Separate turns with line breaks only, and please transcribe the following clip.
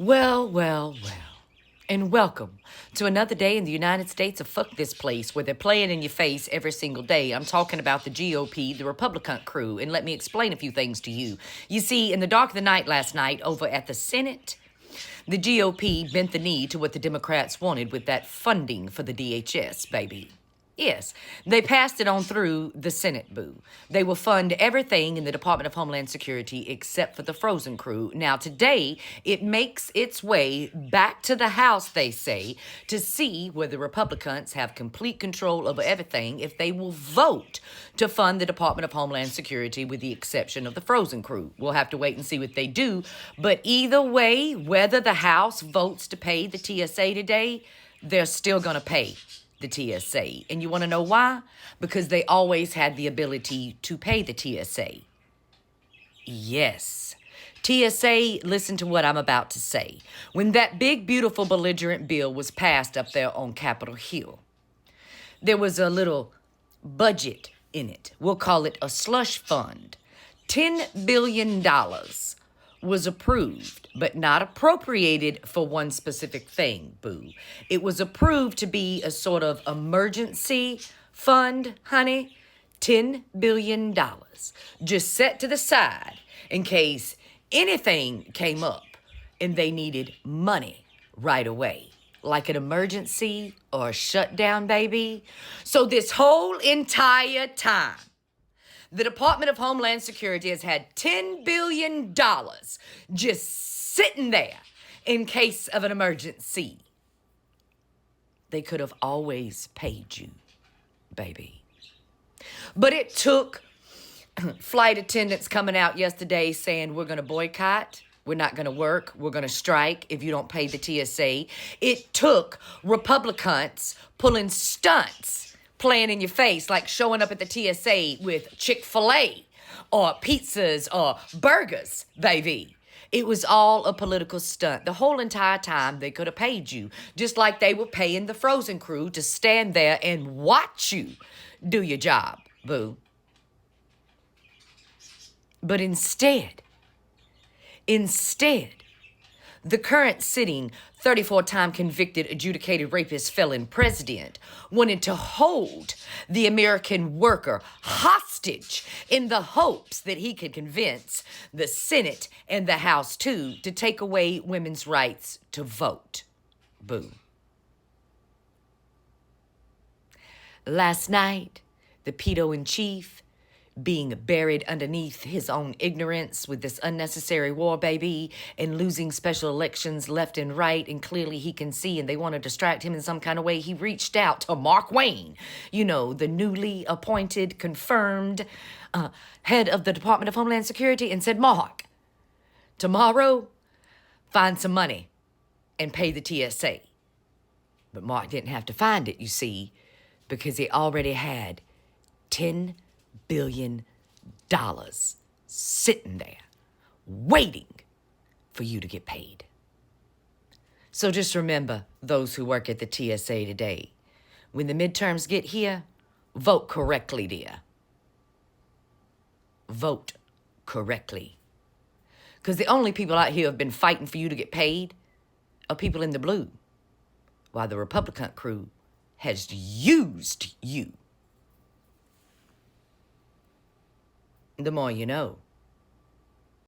Well, well, well. And welcome to another day in the United States of fuck this place where they're playing in your face every single day. I'm talking about the GOP, the Republican crew, and let me explain a few things to you. You see, in the dark of the night last night over at the Senate, the GOP bent the knee to what the Democrats wanted with that funding for the DHS, baby. Yes, they passed it on through the Senate, boo. They will fund everything in the Department of Homeland Security except for the Frozen crew. Now, today, it makes its way back to the House, they say, to see whether Republicans have complete control over everything if they will vote to fund the Department of Homeland Security with the exception of the Frozen crew. We'll have to wait and see what they do. But either way, whether the House votes to pay the TSA today, they're still going to pay the TSA. And you want to know why? Because they always had the ability to pay the TSA. Yes. TSA, listen to what I'm about to say. When that big, beautiful, belligerent bill was passed up there on Capitol Hill, there was a little budget in it. We'll call it a slush fund. $10 billion was approved, but not appropriated for one specific thing, boo. It was approved to be a sort of emergency fund, honey. $10 billion just set to the side in case anything came up and they needed money right away, like an emergency or a shutdown, baby. So this whole entire time, the Department of Homeland Security has had $10 billion just sitting there in case of an emergency. They could have always paid you, baby. But it took flight attendants coming out yesterday saying, we're going to boycott. We're not going to work. We're going to strike if you don't pay the TSA. It took Republicans pulling stunts, playing in your face, like showing up at the TSA with Chick-fil-A or pizzas or burgers, baby. It was all a political stunt. The whole entire time they could have paid you, just like they were paying the Frozen crew to stand there and watch you do your job, boo. But instead, the current sitting 34-time convicted adjudicated rapist felon president wanted to hold the American worker hostage in the hopes that he could convince the Senate and the House, too, to take away women's rights to vote. Boo. Last night, the pedo-in-chief, being buried underneath his own ignorance with this unnecessary war, baby, and losing special elections left and right, and clearly he can see, and they want to distract him in some kind of way, he reached out to Mark Wayne, you know, the newly appointed, confirmed head of the Department of Homeland Security, and said, Mark, tomorrow, find some money and pay the TSA. But Mark didn't have to find it, you see, because he already had $10 billion sitting there waiting for you to get paid. So just remember, those who work at the TSA today, when the midterms get here, vote correctly, dear. Vote correctly. Because the only people out here who have been fighting for you to get paid are people in the blue, while the Republican crew has used you. The more you know.